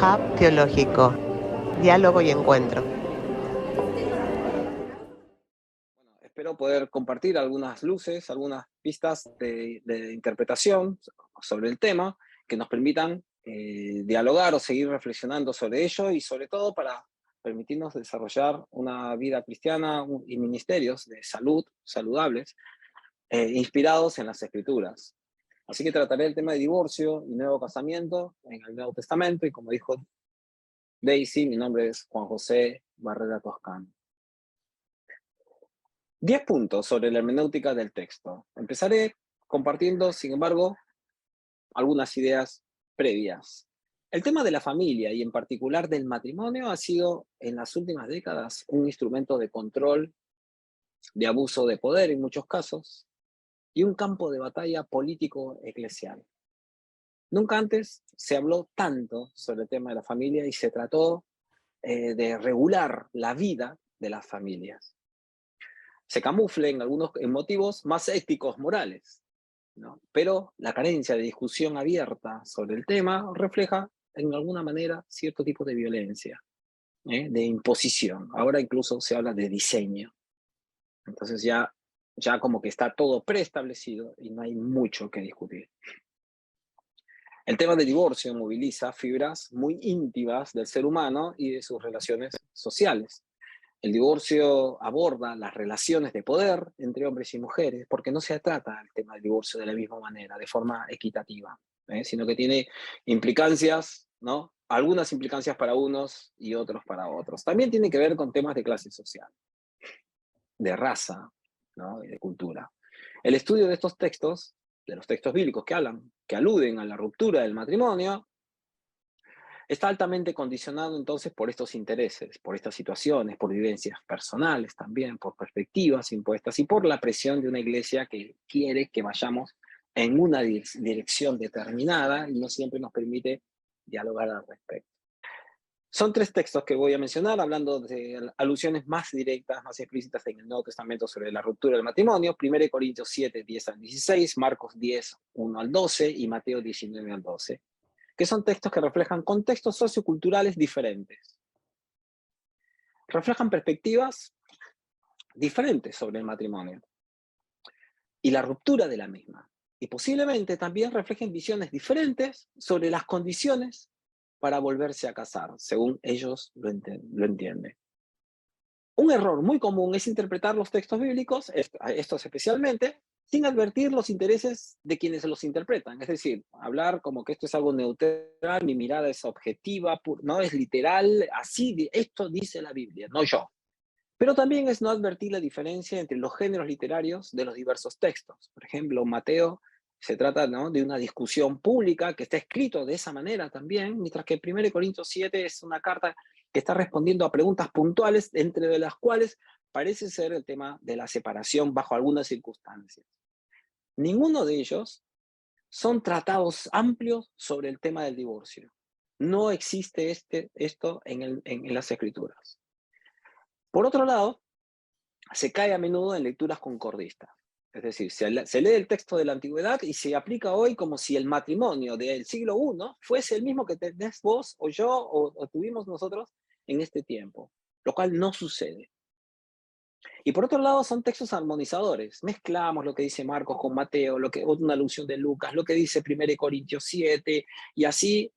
Hub Teológico, diálogo y encuentro. Bueno, espero poder compartir algunas luces, algunas pistas de interpretación sobre el tema que nos permitan dialogar o seguir reflexionando sobre ello y sobre todo para permitirnos desarrollar una vida cristiana y ministerios de salud saludables, inspirados en las Escrituras. Así que trataré el tema de divorcio y nuevo casamiento en el Nuevo Testamento y como dijo Daisy, mi nombre es Juan José Barrera Toscano. 10 puntos sobre la hermenéutica del texto. Empezaré compartiendo, sin embargo, algunas ideas previas. El tema de la familia y en particular del matrimonio ha sido en las últimas décadas un instrumento de control, de abuso de poder en muchos casos, y un campo de batalla político-eclesial. Nunca antes se habló tanto sobre el tema de la familia y se trató de regular la vida de las familias. Se camufla en algunos motivos más éticos, morales, ¿no? Pero la carencia de discusión abierta sobre el tema refleja, en alguna manera, cierto tipo de violencia, de imposición. Ahora incluso se habla de diseño. Entonces ya como que está todo preestablecido y no hay mucho que discutir. El tema del divorcio moviliza fibras muy íntimas del ser humano y de sus relaciones sociales. El divorcio aborda las relaciones de poder entre hombres y mujeres, porque no se trata el tema del divorcio de la misma manera, de forma equitativa, sino que tiene implicancias, ¿no? Algunas implicancias para unos y otros para otros. También tiene que ver con temas de clase social, de raza, ¿no? Y de cultura. El estudio de estos textos, de los textos bíblicos que aluden a la ruptura del matrimonio, está altamente condicionado entonces por estos intereses, por estas situaciones, por vivencias personales también, por perspectivas impuestas y por la presión de una iglesia que quiere que vayamos en una dirección determinada y no siempre nos permite dialogar al respecto. Son 3 textos que voy a mencionar, hablando de alusiones más directas, más explícitas en el Nuevo Testamento sobre la ruptura del matrimonio. 1 Corintios 7, 10 al 16, Marcos 10, 1 al 12 y Mateo 19 al 12. Que son textos que reflejan contextos socioculturales diferentes. Reflejan perspectivas diferentes sobre el matrimonio y la ruptura de la misma. Y posiblemente también reflejen visiones diferentes sobre las condiciones para volverse a casar, según ellos lo entienden. Un error muy común es interpretar los textos bíblicos, estos especialmente, sin advertir los intereses de quienes los interpretan. Es decir, hablar como que esto es algo neutral, mi mirada es objetiva, no es literal, así, esto dice la Biblia, no yo. Pero también es no advertir la diferencia entre los géneros literarios de los diversos textos. Por ejemplo, Mateo se trata, ¿no?, de una discusión pública que está escrito de esa manera también, mientras que 1 Corintios 7 es una carta que está respondiendo a preguntas puntuales, entre de las cuales parece ser el tema de la separación bajo algunas circunstancias. Ninguno de ellos son tratados amplios sobre el tema del divorcio. No existe esto en las Escrituras. Por otro lado, se cae a menudo en lecturas concordistas. Es decir, se lee el texto de la antigüedad y se aplica hoy como si el matrimonio del siglo I fuese el mismo que tenés vos o yo o tuvimos nosotros en este tiempo, lo cual no sucede. Y por otro lado son textos armonizadores. Mezclamos lo que dice Marcos con Mateo, una alusión de Lucas, lo que dice 1 Corintios 7, y así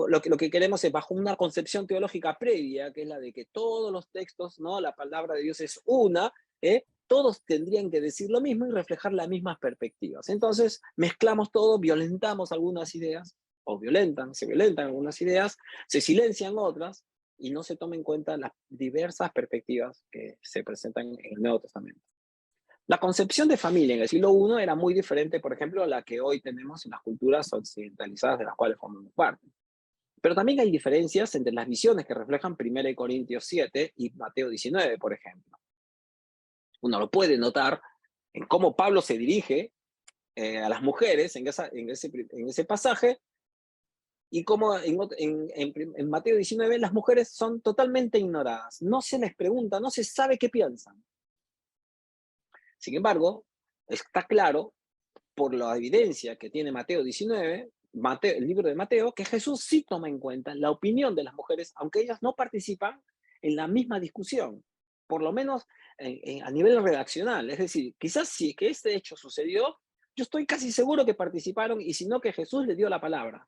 lo que queremos es, bajo una concepción teológica previa, que es la de que todos los textos, ¿no?, la palabra de Dios es una, todos tendrían que decir lo mismo y reflejar las mismas perspectivas. Entonces mezclamos todo, violentamos algunas ideas, se violentan algunas ideas, se silencian otras, y no se toma en cuenta las diversas perspectivas que se presentan en el Nuevo Testamento. La concepción de familia en el siglo I era muy diferente, por ejemplo, a la que hoy tenemos en las culturas occidentalizadas de las cuales formamos parte. Pero también hay diferencias entre las visiones que reflejan 1 Corintios 7 y Mateo 19, por ejemplo. Uno lo puede notar en cómo Pablo se dirige a las mujeres en ese pasaje, y como en Mateo 19 las mujeres son totalmente ignoradas, no se les pregunta, no se sabe qué piensan. Sin embargo, está claro por la evidencia que tiene Mateo 19, el libro de Mateo, que Jesús sí toma en cuenta la opinión de las mujeres, aunque ellas no participan en la misma discusión, por lo menos a nivel redaccional. Es decir, quizás si es que este hecho sucedió, yo estoy casi seguro que participaron y si no que Jesús les dio la palabra.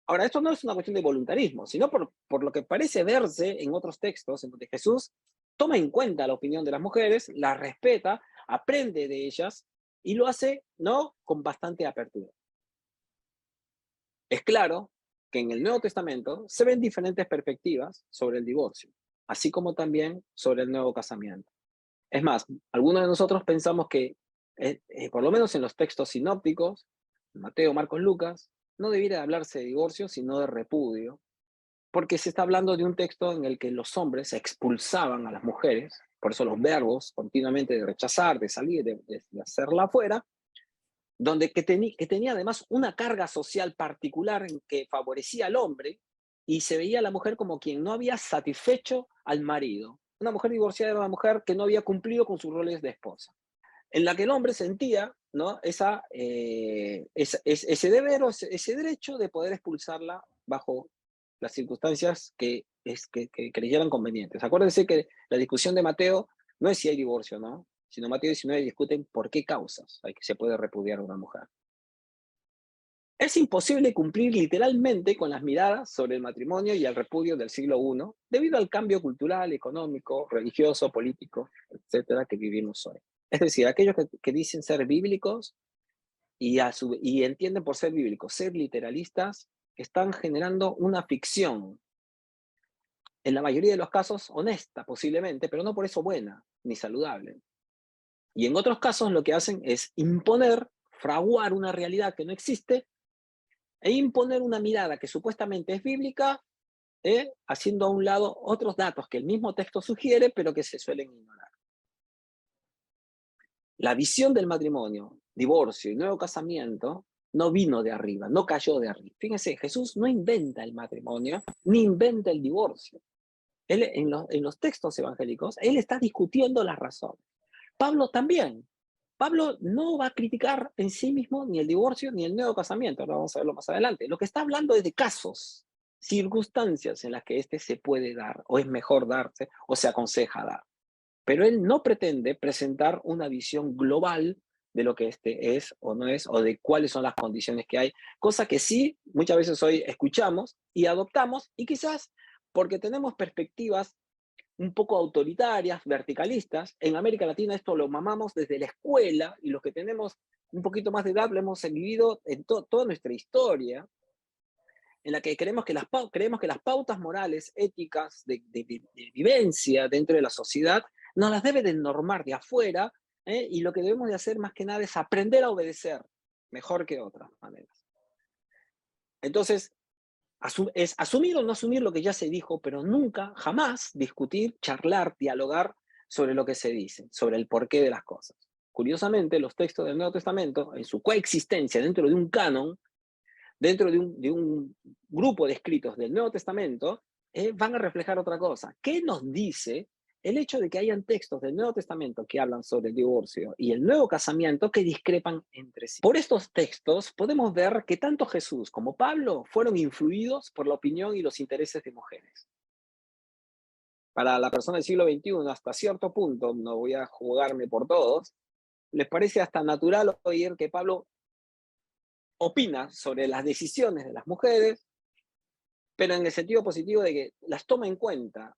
Ahora, esto no es una cuestión de voluntarismo, sino por lo que parece verse en otros textos, en donde Jesús toma en cuenta la opinión de las mujeres, la respeta, aprende de ellas y lo hace, ¿no?, con bastante apertura. Es claro que en el Nuevo Testamento se ven diferentes perspectivas sobre el divorcio, así como también sobre el nuevo casamiento. Es más, algunos de nosotros pensamos que, por lo menos en los textos sinópticos, Mateo, Marcos, Lucas, no debiera hablarse de divorcio, sino de repudio, porque se está hablando de un texto en el que los hombres expulsaban a las mujeres, por eso los verbos continuamente de rechazar, de salir, de hacerla afuera, que tenía además una carga social particular en que favorecía al hombre y se veía a la mujer como quien no había satisfecho al marido. Una mujer divorciada era una mujer que no había cumplido con sus roles de esposa, en la que el hombre sentía, ¿no?, ese deber o ese derecho de poder expulsarla bajo las circunstancias que creyeran convenientes. Acuérdense que la discusión de Mateo no es si hay divorcio, ¿no?, sino Mateo 19 discuten por qué causas hay que se puede repudiar a una mujer. Es imposible cumplir literalmente con las miradas sobre el matrimonio y el repudio del siglo I debido al cambio cultural, económico, religioso, político, etcétera, que vivimos hoy. Es decir, aquellos que dicen ser bíblicos y entienden por ser bíblicos, ser literalistas, están generando una ficción, en la mayoría de los casos honesta posiblemente, pero no por eso buena ni saludable. Y en otros casos lo que hacen es imponer, fraguar una realidad que no existe e imponer una mirada que supuestamente es bíblica, haciendo a un lado otros datos que el mismo texto sugiere, pero que se suelen ignorar. La visión del matrimonio, divorcio y nuevo casamiento no vino de arriba, no cayó de arriba. Fíjense, Jesús no inventa el matrimonio, ni inventa el divorcio. Él, en los textos evangélicos, él está discutiendo las razones. Pablo también. Pablo no va a criticar en sí mismo ni el divorcio ni el nuevo casamiento, ahora vamos a verlo más adelante. Lo que está hablando es de casos, circunstancias en las que este se puede dar, o es mejor darse, o se aconseja dar. Pero él no pretende presentar una visión global de lo que este es o no es, o de cuáles son las condiciones que hay, cosa que sí muchas veces hoy escuchamos y adoptamos, y quizás porque tenemos perspectivas un poco autoritarias, verticalistas. En América Latina esto lo mamamos desde la escuela y los que tenemos un poquito más de edad lo hemos vivido en toda nuestra historia, en la que creemos que las pautas morales, éticas, de vivencia dentro de la sociedad, nos las debe de normar de afuera, y lo que debemos de hacer más que nada es aprender a obedecer mejor que otras maneras. Entonces, es asumir o no asumir lo que ya se dijo, pero nunca, jamás discutir, charlar, dialogar sobre lo que se dice, sobre el porqué de las cosas. Curiosamente, los textos del Nuevo Testamento, en su coexistencia dentro de un canon, dentro de un grupo de escritos del Nuevo Testamento, van a reflejar otra cosa. ¿Qué nos dice el hecho de que hayan textos del Nuevo Testamento que hablan sobre el divorcio y el nuevo casamiento que discrepan entre sí? Por estos textos podemos ver que tanto Jesús como Pablo fueron influidos por la opinión y los intereses de mujeres. Para la persona del siglo XXI, hasta cierto punto, no voy a jugarme por todos, les parece hasta natural oír que Pablo opina sobre las decisiones de las mujeres, pero en el sentido positivo de que las toma en cuenta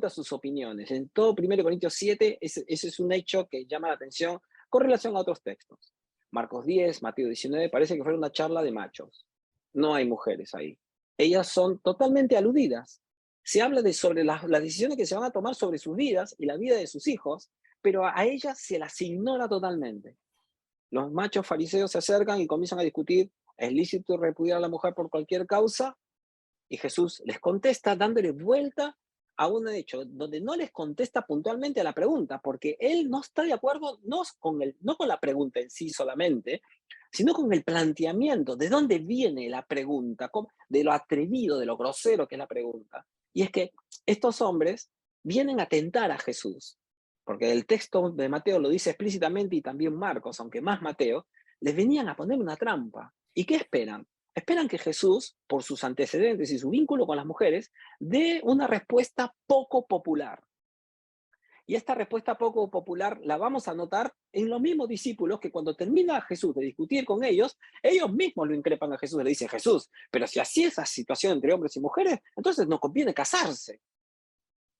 sus opiniones. En todo 1 Corintios 7, ese es un hecho que llama la atención con relación a otros textos. Marcos 10, Mateo 19, parece que fue una charla de machos. No hay mujeres ahí. Ellas son totalmente aludidas. Se habla sobre las decisiones que se van a tomar sobre sus vidas y la vida de sus hijos, pero a ellas se las ignora totalmente. Los machos fariseos se acercan y comienzan a discutir, ¿es lícito repudiar a la mujer por cualquier causa? Y Jesús les contesta dándole vuelta a un hecho donde no les contesta puntualmente a la pregunta, porque él no está de acuerdo no con la pregunta en sí solamente, sino con el planteamiento, de dónde viene la pregunta, de lo atrevido, de lo grosero que es la pregunta. Y es que estos hombres vienen a tentar a Jesús, porque el texto de Mateo lo dice explícitamente y también Marcos, aunque más Mateo, les venían a poner una trampa. ¿Y qué esperan? esperan que Jesús, por sus antecedentes y su vínculo con las mujeres, dé una respuesta poco popular. Y esta respuesta poco popular la vamos a notar en los mismos discípulos que cuando termina Jesús de discutir con ellos mismos lo increpan a Jesús. Le dicen, Jesús, pero si así es la situación entre hombres y mujeres, entonces nos conviene casarse.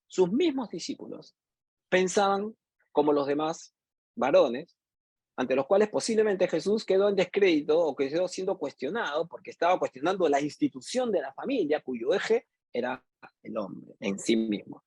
Sus mismos discípulos pensaban como los demás varones, ante los cuales posiblemente Jesús quedó en descrédito o quedó siendo cuestionado porque estaba cuestionando la institución de la familia, cuyo eje era el hombre en sí mismo.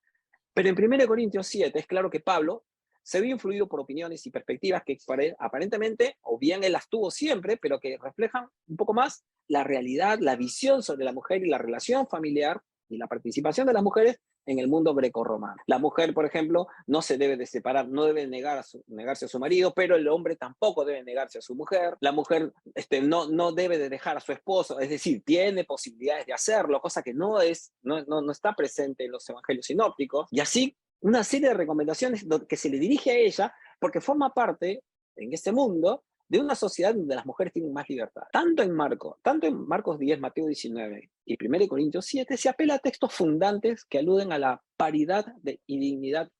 Pero en 1 Corintios 7 es claro que Pablo se vio influido por opiniones y perspectivas que aparentemente, o bien él las tuvo siempre, pero que reflejan un poco más la realidad, la visión sobre la mujer y la relación familiar y la participación de las mujeres en el mundo grecorromano. La mujer, por ejemplo, no se debe de separar, no debe negarse a su marido, pero el hombre tampoco debe negarse a su mujer. La mujer no debe de dejar a su esposo, es decir, tiene posibilidades de hacerlo, cosa que no está presente en los evangelios sinópticos. Y así, una serie de recomendaciones que se le dirige a ella, porque forma parte, en este mundo, de una sociedad donde las mujeres tienen más libertad. Tanto en Marcos 10, Mateo 19 y 1 Corintios 7 se apela a textos fundantes que aluden a la paridad y dignidad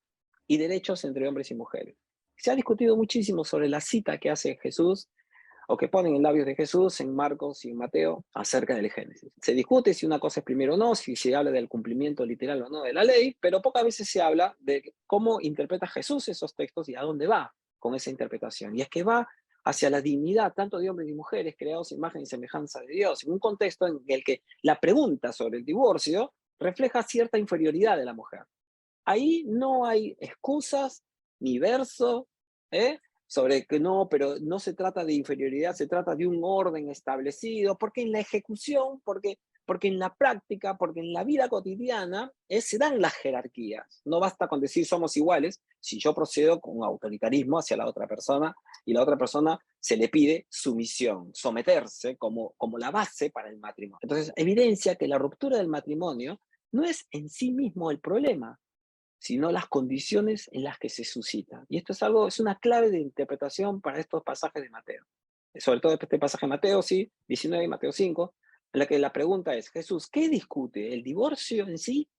y derechos entre hombres y mujeres. Se ha discutido muchísimo sobre la cita que hace Jesús o que ponen en labios de Jesús en Marcos y en Mateo acerca del Génesis. Se discute si una cosa es primero o no, si se habla del cumplimiento literal o no de la ley, pero pocas veces se habla de cómo interpreta Jesús esos textos y a dónde va con esa interpretación. Y es que va hacia la dignidad tanto de hombres y mujeres creados a imagen y semejanza de Dios, en un contexto en el que la pregunta sobre el divorcio refleja cierta inferioridad de la mujer. Ahí no hay excusas ni verso, sobre que no, pero no se trata de inferioridad, se trata de un orden establecido, porque en la ejecución, porque en la práctica, porque en la vida cotidiana se dan las jerarquías. No basta con decir somos iguales si yo procedo con autoritarismo hacia la otra persona y la otra persona se le pide sumisión, someterse como la base para el matrimonio. Entonces, evidencia que la ruptura del matrimonio no es en sí mismo el problema, sino las condiciones en las que se suscita. Y esto es una clave de interpretación para estos pasajes de Mateo. Sobre todo este pasaje de Mateo, sí, 19 y Mateo 5, en la que la pregunta es, Jesús, ¿qué discute? ¿El divorcio en sí?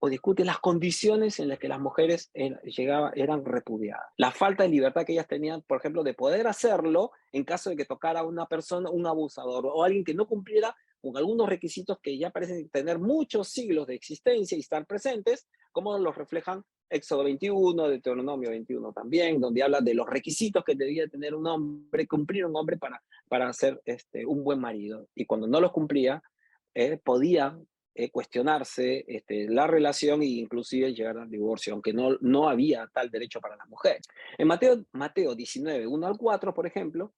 ¿O discute las condiciones en las que las mujeres eran repudiadas? La falta de libertad que ellas tenían, por ejemplo, de poder hacerlo en caso de que tocara a una persona, un abusador o alguien que no cumpliera con algunos requisitos que ya parecen tener muchos siglos de existencia y estar presentes, como los reflejan Éxodo 21, Deuteronomio 21 también, donde habla de los requisitos que debía tener un hombre, cumplir un hombre para ser un buen marido. Y cuando no los cumplía, podía cuestionarse la relación e inclusive llegar al divorcio, aunque no había tal derecho para la mujer. En Mateo 19, 1 al 4, por ejemplo,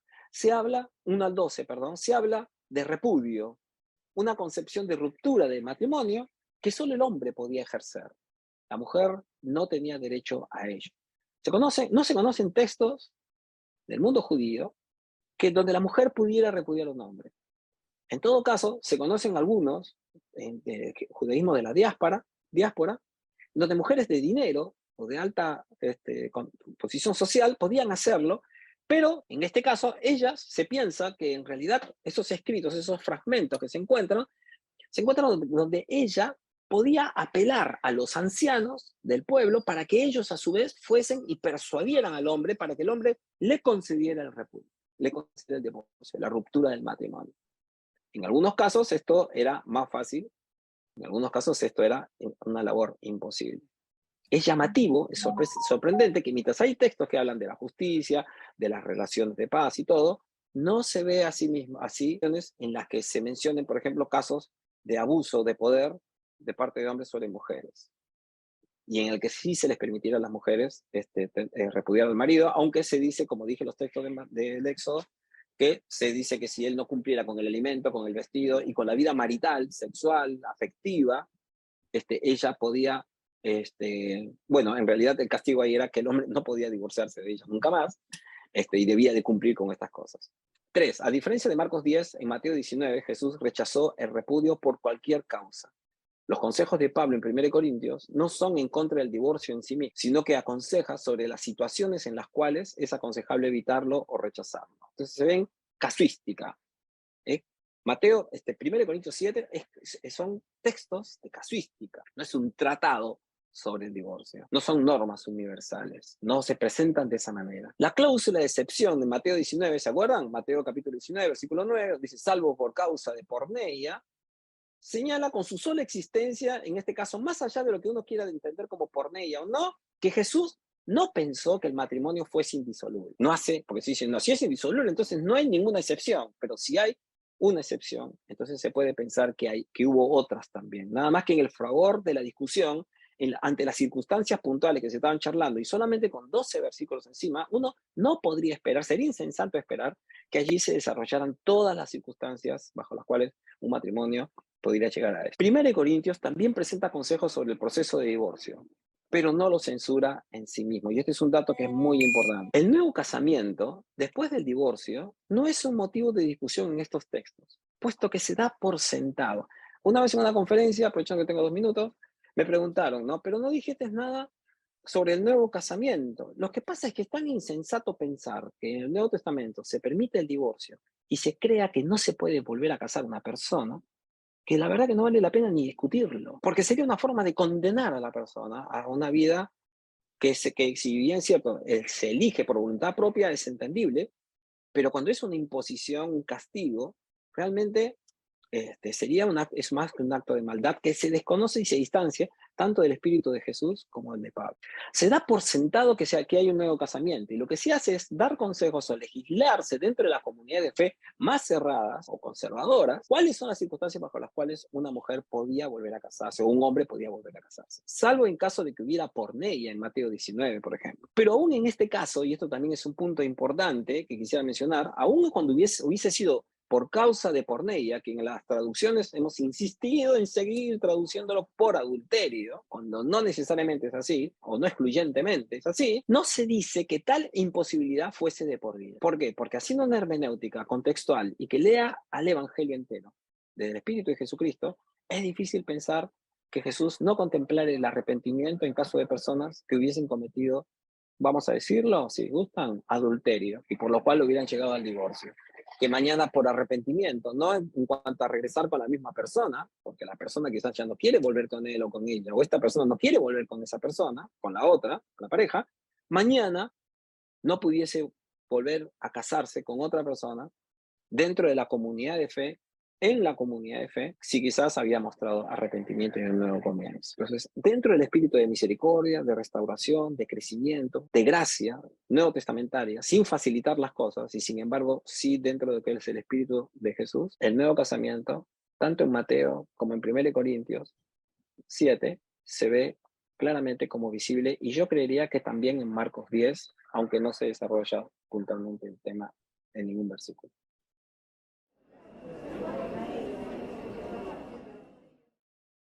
1 al 12, perdón, se habla de repudio, una concepción de ruptura del matrimonio que solo el hombre podía ejercer. La mujer no tenía derecho a ello. No se conocen textos del mundo judío donde la mujer pudiera repudiar a un hombre. En todo caso, se conocen algunos judaísmo de la diáspora, donde mujeres de dinero o de alta posición social podían hacerlo, pero en este caso ellas se piensa que en realidad esos escritos, esos fragmentos que se encuentran donde ella podía apelar a los ancianos del pueblo para que ellos a su vez fuesen y persuadieran al hombre para que el hombre le concediera el repudio, le concediera el divorcio, la ruptura del matrimonio. En algunos casos esto era más fácil, en algunos casos esto era una labor imposible. Es llamativo, es sorprendente que mientras hay textos que hablan de la justicia, de las relaciones de paz y todo, no se ve así en las que se mencionen, por ejemplo, casos de abuso de poder de parte de hombres sobre mujeres. Y en el que sí se les permitiera a las mujeres repudiar al marido, aunque se dice, como dije en los textos del Éxodo, que se dice que si él no cumpliera con el alimento, con el vestido y con la vida marital, sexual, afectiva, ella podía, bueno, en realidad el castigo ahí era que el hombre no podía divorciarse de ella nunca más, y debía de cumplir con estas cosas. 3. A diferencia de Marcos 10, en Mateo 19, Jesús rechazó el repudio por cualquier causa. Los consejos de Pablo en 1 Corintios no son en contra del divorcio en sí mismo, sino que aconseja sobre las situaciones en las cuales es aconsejable evitarlo o rechazarlo. Entonces se ven casuística, Mateo, 1 Corintios 7, son textos de casuística, no es un tratado sobre el divorcio, no son normas universales, no se presentan de esa manera. La cláusula de excepción de Mateo 19, ¿se acuerdan? Mateo capítulo 19, versículo 9, dice, salvo por causa de porneia, señala con su sola existencia, en este caso, más allá de lo que uno quiera entender como porneia o no, que Jesús no pensó que el matrimonio fuese indisoluble. No hace, porque si dicen, no, si es indisoluble, entonces no hay ninguna excepción, pero si hay una excepción, entonces se puede pensar que hubo otras también. Nada más que en el fragor de la discusión, ante las circunstancias puntuales que se estaban charlando y solamente con 12 versículos encima, uno no podría esperar, sería insensato esperar que allí se desarrollaran todas las circunstancias bajo las cuales un matrimonio podría llegar a eso. 1 Corintios también presenta consejos sobre el proceso de divorcio, pero no lo censura en sí mismo. Y este es un dato que es muy importante. El nuevo casamiento, después del divorcio, no es un motivo de discusión en estos textos, puesto que se da por sentado. Una vez en una conferencia, aprovechando que tengo 2 minutos, me preguntaron, ¿no? Pero no dijiste nada sobre el nuevo casamiento. Lo que pasa es que es tan insensato pensar que en el Nuevo Testamento se permite el divorcio y se crea que no se puede volver a casar una persona, que la verdad que no vale la pena ni discutirlo, porque sería una forma de condenar a la persona a una vida que si bien es cierto, se elige por voluntad propia, es entendible, pero cuando es una imposición, un castigo, realmente es más que un acto de maldad que se desconoce y se distancia tanto del espíritu de Jesús como del de Pablo. Se da por sentado que hay un nuevo casamiento y lo que se hace es dar consejos o legislarse dentro de la comunidad de fe más cerradas o conservadoras cuáles son las circunstancias bajo las cuales una mujer podía volver a casarse o un hombre podía volver a casarse, salvo en caso de que hubiera porneia en Mateo 19, por ejemplo. Pero aún en este caso, y esto también es un punto importante que quisiera mencionar, aún cuando hubiese sido por causa de porneia, que en las traducciones hemos insistido en seguir traduciéndolo por adulterio, cuando no necesariamente es así, o no excluyentemente es así, no se dice que tal imposibilidad fuese de por vida. ¿Por qué? Porque haciendo una hermenéutica contextual y que lea al Evangelio entero del Espíritu de Jesucristo, es difícil pensar que Jesús no contemplara el arrepentimiento en caso de personas que hubiesen cometido, vamos a decirlo, si gustan, adulterio, y por lo cual hubieran llegado al divorcio. Que mañana por arrepentimiento, no en cuanto a regresar con la misma persona, porque la persona quizás ya no quiere volver con él o con ella, o esta persona no quiere volver con esa persona, con la otra, con la pareja, mañana no pudiese volver a casarse con otra persona dentro de la comunidad de fe, en la comunidad de fe, si quizás había mostrado arrepentimiento en el nuevo comienzo. Entonces, dentro del espíritu de misericordia, de restauración, de crecimiento, de gracia nuevo testamentaria, sin facilitar las cosas, y sin embargo, sí dentro de lo que es el espíritu de Jesús, el nuevo casamiento, tanto en Mateo como en 1 Corintios 7, se ve claramente como visible, y yo creería que también en Marcos 10, aunque no se desarrolla puntualmente el tema en ningún versículo.